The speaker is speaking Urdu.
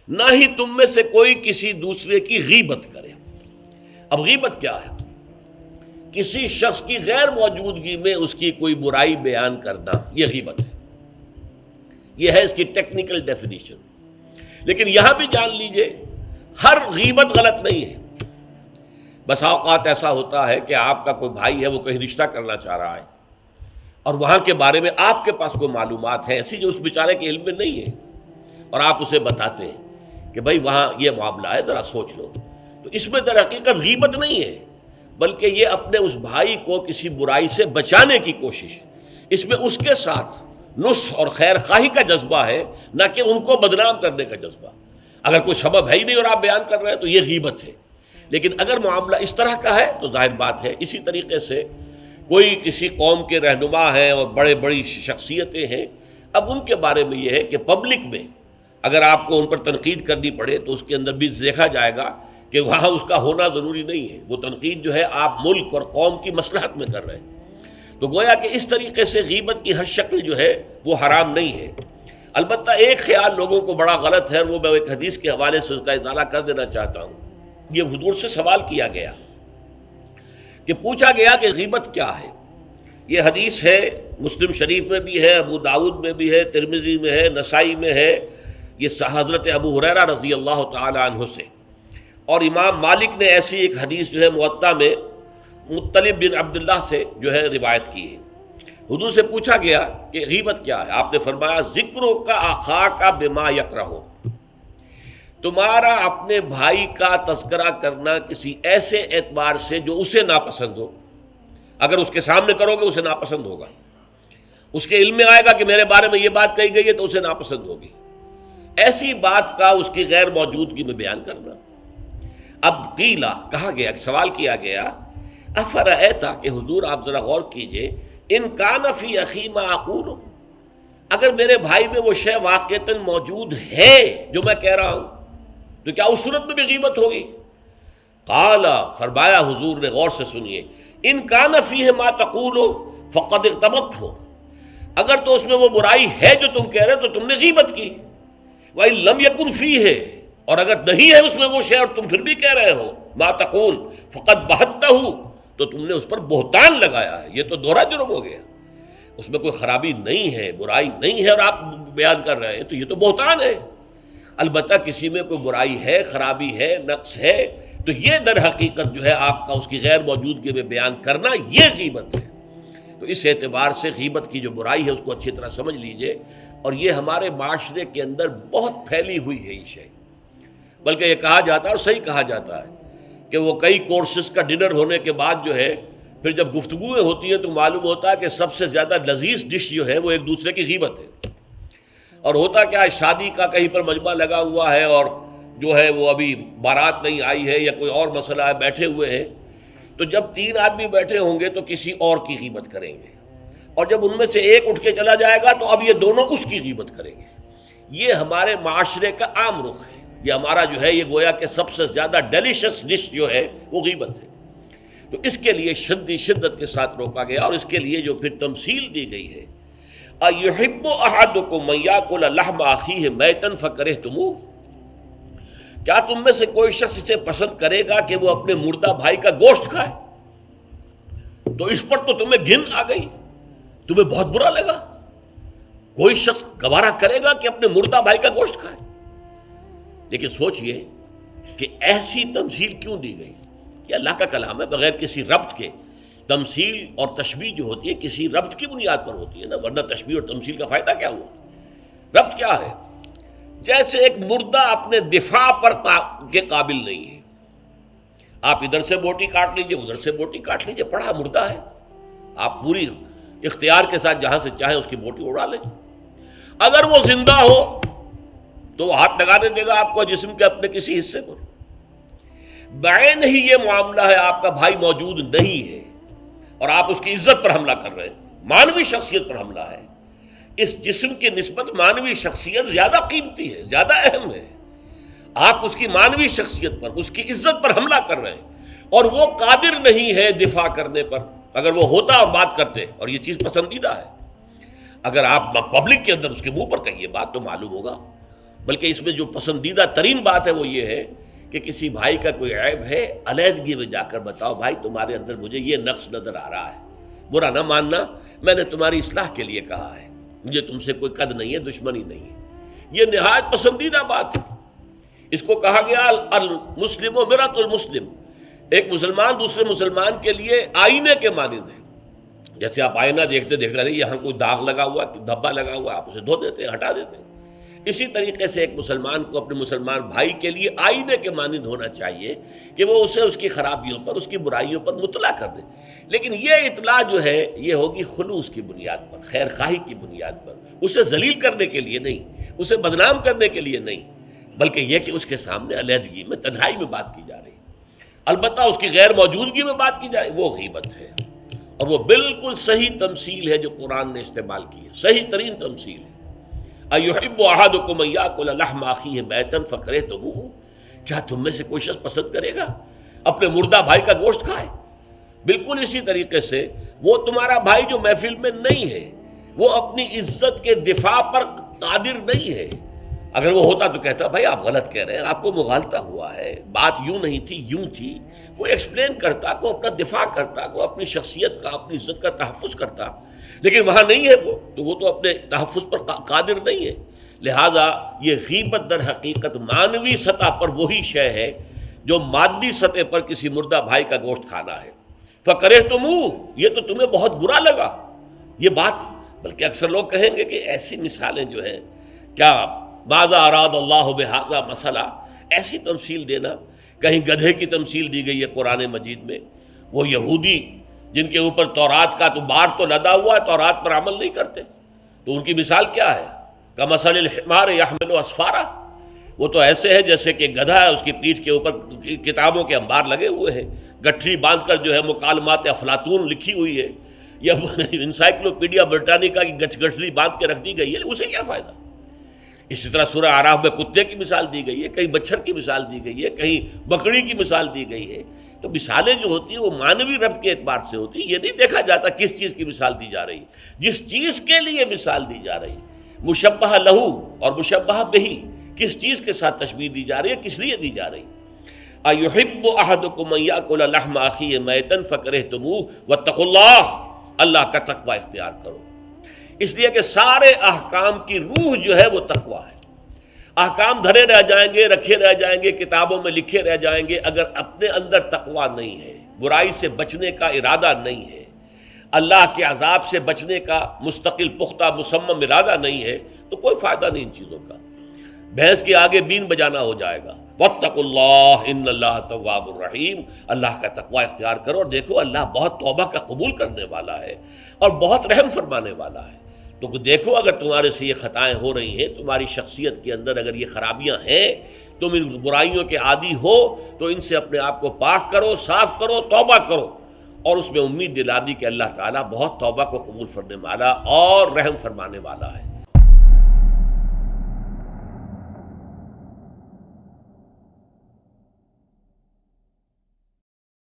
نہ ہی تم میں سے کوئی کسی دوسرے کی غیبت کرے۔ اب غیبت کیا ہے؟ کسی شخص کی غیر موجودگی میں اس کی کوئی برائی بیان کرنا، یہ غیبت ہے۔ یہ ہے اس کی ٹیکنیکل ڈیفینیشن۔ لیکن یہاں بھی جان لیجئے ہر غیبت غلط نہیں ہے۔ بس اوقات ایسا ہوتا ہے کہ آپ کا کوئی بھائی ہے، وہ کہیں رشتہ کرنا چاہ رہا ہے اور وہاں کے بارے میں آپ کے پاس کوئی معلومات ہیں ایسی جو اس بیچارے کے علم میں نہیں ہے، اور آپ اسے بتاتے ہیں کہ بھائی وہاں یہ معاملہ ہے، ذرا سوچ لو، تو اس میں در حقیقت غیبت نہیں ہے، بلکہ یہ اپنے اس بھائی کو کسی برائی سے بچانے کی کوشش، اس میں اس کے ساتھ نصح اور خیر خواہی کا جذبہ ہے، نہ کہ ان کو بدنام کرنے کا جذبہ۔ اگر کوئی سبب ہے ہی نہیں اور آپ بیان کر رہے ہیں تو یہ غیبت ہے۔ لیکن اگر معاملہ اس طرح کا ہے تو ظاہر بات ہے اسی طریقے سے کوئی کسی قوم کے رہنما ہیں اور بڑی شخصیتیں ہیں، اب ان کے بارے میں یہ ہے کہ پبلک میں اگر آپ کو ان پر تنقید کرنی پڑے تو اس کے اندر بھی دیکھا جائے گا کہ وہاں اس کا ہونا ضروری نہیں ہے، وہ تنقید جو ہے آپ ملک اور قوم کی مصلحت میں کر رہے ہیں۔ تو گویا کہ اس طریقے سے غیبت کی ہر شکل جو ہے وہ حرام نہیں ہے۔ البتہ ایک خیال لوگوں کو بڑا غلط ہے، اور وہ میں ایک حدیث کے حوالے سے اس کا ازالہ کر دینا چاہتا ہوں۔ یہ حضور سے سوال کیا گیا کہ پوچھا گیا کہ غیبت کیا ہے۔ یہ حدیث ہے، مسلم شریف میں بھی ہے، ابو داؤد میں بھی ہے، ترمذی میں ہے، نسائی میں ہے، یہ حضرت ابو ہریرہ رضی اللہ تعالی عنہ سے۔ اور امام مالک نے ایسی ایک حدیث جو ہے موطا میں مطلب بن عبداللہ سے جو ہے روایت کی ہے۔ حضور سے پوچھا گیا کہ غیبت کیا ہے، آپ نے فرمایا ذکرو کا اخاک بما یکرہ، تمہارا اپنے بھائی کا تذکرہ کرنا کسی ایسے اعتبار سے جو اسے ناپسند ہو۔ اگر اس کے سامنے کرو گے اسے ناپسند ہوگا، اس کے علم میں آئے گا کہ میرے بارے میں یہ بات کہی گئی ہے تو اسے ناپسند ہوگی۔ ایسی بات کا اس کی غیر موجودگی میں بیان کرنا۔ اب قیلا کہا گیا، سوال کیا گیا، افرأیتا کہ حضور آپ ذرا غور کیجئے، ان کان فی اخی ما اقول، اگر میرے بھائی میں وہ شے واقعتاً موجود ہے جو میں کہہ رہا ہوں تو کیا اس صورت میں بھی غیبت ہوگی؟ قال، فرمایا حضور نے، غور سے سنیے، ان کان فیہ ما تقول فقد اغتبت ہو، اگر تو اس میں وہ برائی ہے جو تم کہہ رہے تو تم نے غیبت کی، وَإِن لَمْ يَكُنْ فِيهِ، اور اگر نہیں ہے اس میں وہ شے اور تم پھر بھی کہہ رہے ہو ما تقول فقد بہتہ، تو تم نے اس پر بہتان لگایا ہے، یہ تو دوہرا جرم ہو گیا۔ اس میں کوئی خرابی نہیں ہے، برائی نہیں ہے اور آپ بیان کر رہے ہیں تو یہ تو بہتان ہے۔ البتہ کسی میں کوئی برائی ہے، خرابی ہے، نقص ہے تو یہ در حقیقت جو ہے آپ کا اس کی غیر موجودگی میں بیان کرنا یہ غیبت ہے۔ تو اس اعتبار سے غیبت کی جو برائی ہے اس کو اچھی طرح سمجھ لیجئے، اور یہ ہمارے معاشرے کے اندر بہت پھیلی ہوئی ہے یہ شے۔ بلکہ یہ کہا جاتا ہے اور صحیح کہا جاتا ہے کہ وہ کئی کورسز کا ڈنر ہونے کے بعد جو ہے پھر جب گفتگویں ہوتی ہیں تو معلوم ہوتا ہے کہ سب سے زیادہ لذیذ ڈش جو ہے وہ ایک دوسرے کی غیبت ہے۔ اور ہوتا کیا ہے، شادی کا کہیں پر مجمع لگا ہوا ہے اور جو ہے وہ ابھی بارات نہیں آئی ہے یا کوئی اور مسئلہ ہے، بیٹھے ہوئے ہیں، تو جب 3 آدمی بیٹھے ہوں گے تو کسی اور کی غیبت کریں گے، اور جب ان میں سے ایک اٹھ کے چلا جائے گا تو اب یہ دونوں اس کی غیبت کریں گے۔ یہ ہمارے معاشرے کا عام رخ ہے، یہ ہمارا جو ہے یہ گویا کہ سب سے زیادہ ڈیلیشس ڈش جو ہے وہ غیبت ہے۔ تو اس کے لیے شدت کے ساتھ روکا گیا، اور اس کے لیے جو پھر تمثیل دی گئی ہے، اَيُحِبُّ أَحَدُكُم أَن يَأْكُلَ لَحْمَ أَخِيهِ مَيْتًا فَكَرِهْتُمُوهُ، کیا تم میں سے کوئی شخص اسے پسند کرے گا کہ وہ اپنے مردہ بھائی کا گوشت کھائے؟ تو اس پر تو تمہیں گھن آ گئی، تمہیں بہت برا لگا۔ کوئی شخص گوارا کرے گا کہ اپنے مردہ بھائی کا گوشت کھائے؟ لیکن سوچئے کہ ایسی تمثیل کیوں دی گئی؟ یہ اللہ کا کلام ہے، بغیر کسی ربط کے تمثیل اور تشبیہ جو ہوتی ہے کسی ربط کی بنیاد پر ہوتی ہے نا، ورنہ تشبیہ اور تمثیل کا فائدہ کیا ہوا؟ ربط کیا ہے؟ جیسے ایک مردہ اپنے دفاع پر کے قابل نہیں ہے، آپ ادھر سے بوٹی کاٹ لیجئے، ادھر سے بوٹی کاٹ لیجئے، پڑا مردہ ہے، آپ پوری اختیار کے ساتھ جہاں سے چاہیں اس کی بوٹی اڑا لیں۔ اگر وہ زندہ ہو تو وہ ہاتھ لگانے دے گا آپ کو جسم کے اپنے کسی حصے پر۔ بعین ہی یہ معاملہ ہے، آپ کا بھائی موجود نہیں ہے اور آپ اس کی عزت پر حملہ کر رہے ہیں، مانوی شخصیت پر حملہ ہے۔ اس جسم کی نسبت مانوی شخصیت زیادہ قیمتی ہے، زیادہ اہم ہے۔ آپ اس کی مانوی شخصیت پر، اس کی عزت پر حملہ کر رہے ہیں، اور وہ قادر نہیں ہے دفاع کرنے پر۔ اگر وہ ہوتا اور بات کرتے، اور یہ چیز پسندیدہ ہے، اگر آپ پبلک کے اندر اس کے منہ پر کہیے بات تو معلوم ہوگا بلکہ اس میں جو پسندیدہ ترین بات ہے وہ یہ ہے کہ کسی بھائی کا کوئی عیب ہے، علیحدگی میں جا کر بتاؤ، بھائی تمہارے اندر مجھے یہ نقص نظر آ رہا ہے، برا نہ ماننا، میں نے تمہاری اصلاح کے لیے کہا ہے، مجھے تم سے کوئی قد نہیں ہے، دشمنی نہیں ہے۔ یہ نہایت پسندیدہ بات ہے۔ اس کو کہا گیا المسلم مرآۃ المسلم، ایک مسلمان دوسرے مسلمان کے لیے آئینے کے مانند ہے۔ جیسے آپ آئینہ دیکھتے دیکھتے رہے یہاں کوئی داغ لگا ہوا، دھبا لگا ہوا، آپ اسے دھو دیتے ہیں، ہٹا دیتے ہیں۔ اسی طریقے سے ایک مسلمان کو اپنے مسلمان بھائی کے لیے آئینے کے مانند ہونا چاہیے کہ وہ اسے اس کی خرابیوں پر، اس کی برائیوں پر مطلع کر دے۔ لیکن یہ اطلاع جو ہے یہ ہوگی خلوص کی بنیاد پر، خیر خواہی کی بنیاد پر، اسے ذلیل کرنے کے لیے نہیں، اسے بدنام کرنے کے لیے نہیں، بلکہ یہ کہ اس کے سامنے علیحدگی میں، تنہائی میں بات کی جا رہی۔ البتہ اس کی غیر موجودگی میں بات کی جائے وہ غیبت ہے، اور وہ بالکل صحیح تمثیل ہے جو قرآن نے استعمال کی ہے، صحیح ترین تمثیل ہے۔ اَيُحِبُّ أَحَدُكُمْ أَن يَأْكُلَ لَحْمَ أَخِيهِ مَيْتًا فَكَرِهْتُمُوهُ، کیا تم میں سے کوئی شخص پسند کرے گا اپنے مردہ بھائی کا گوشت کھائے؟ بالکل اسی طریقے سے وہ تمہارا بھائی جو محفل میں نہیں ہے، وہ اپنی عزت کے دفاع پر قادر نہیں ہے۔ اگر وہ ہوتا تو کہتا بھائی آپ غلط کہہ رہے ہیں، آپ کو مغالطہ ہوا ہے، بات یوں نہیں تھی، یوں تھی، کوئی ایکسپلین کرتا، کوئی اپنا دفاع کرتا، کوئی اپنی شخصیت کا، اپنی عزت کا تحفظ کرتا، لیکن وہاں نہیں ہے وہ تو اپنے تحفظ پر قادر نہیں ہے۔ لہذا یہ غیبت در حقیقت معنوی سطح پر وہی شے ہے جو مادی سطح پر کسی مردہ بھائی کا گوشت کھانا ہے۔ فَكَرِهْتُمُوهُ، یہ تو تمہیں بہت برا لگا یہ بات۔ بلکہ اکثر لوگ کہیں گے کہ ایسی مثالیں جو ہیں، کیا ماذا اراد اللہ بہذا مسئلہ، ایسی تمثیل دینا، کہیں گدھے کی تمثیل دی گئی ہے قرآن مجید میں، وہ یہودی جن کے اوپر تورات کا تو بار تو لدا ہوا ہے، تورات پر عمل نہیں کرتے، تو ان کی مثال کیا ہے؟ کمثل الحمار یحمل اسفارا، وہ تو ایسے ہے جیسے کہ گدھا ہے، اس کی پیٹھ کے اوپر کتابوں کے انبار لگے ہوئے ہیں، گٹھری باندھ کر جو ہے مکالمات افلاطون لکھی ہوئی ہے، یا انسائکلوپیڈیا برٹانیکا کی گٹھری باندھ کے رکھ دی گئی ہے، اسے کیا فائدہ؟ اسی طرح سورہ اعراف میں کتے کی مثال دی گئی ہے، کہیں مچھر کی مثال دی گئی ہے، کہیں بکری کی مثال دی گئی ہے۔ تو مثالیں جو ہوتی ہیں وہ معنوی ربط کے اعتبار سے ہوتی ہیں، یہ نہیں دیکھا جاتا کس چیز کی مثال دی جا رہی ہے، جس چیز کے لیے مثال دی جا رہی ہے، مشبہ لہو اور مشبہ بہی، کس چیز کے ساتھ تشبیہ دی جا رہی ہے، کس لیے دی جا رہی ہے۔ اَيُحِبُّ أَحَدُكُمْ أَن يَأْكُلَ لَحْمَ أَخِيهِ مَيْتًا فَكَرِهْتُمُوهُ وَاتَّقُوا اللَّهَ، اللہ کا تقوی اختیار کرو، اس لیے کہ سارے احکام کی روح جو ہے وہ تقوی ہے۔ احکام دھرے رہ جائیں گے، رکھے رہ جائیں گے، کتابوں میں لکھے رہ جائیں گے، اگر اپنے اندر تقوی نہیں ہے، برائی سے بچنے کا ارادہ نہیں ہے، اللہ کے عذاب سے بچنے کا مستقل پختہ مصمم ارادہ نہیں ہے، تو کوئی فائدہ نہیں ان چیزوں کا، بھینس کے آگے بین بجانا ہو جائے گا۔ واتقوا اللہ ان اللہ تواب الرحیم، اللہ کا تقوی اختیار کرو، اور دیکھو اللہ بہت توبہ کا قبول کرنے والا ہے اور بہت رحم فرمانے والا ہے۔ تو دیکھو اگر تمہارے سے یہ خطائیں ہو رہی ہیں، تمہاری شخصیت کے اندر اگر یہ خرابیاں ہیں، تم ان برائیوں کے عادی ہو، تو ان سے اپنے آپ کو پاک کرو، صاف کرو، توبہ کرو، اور اس میں امید دلا دی کہ اللہ تعالیٰ بہت توبہ کو قبول فرمانے والا اور رحم فرمانے والا ہے۔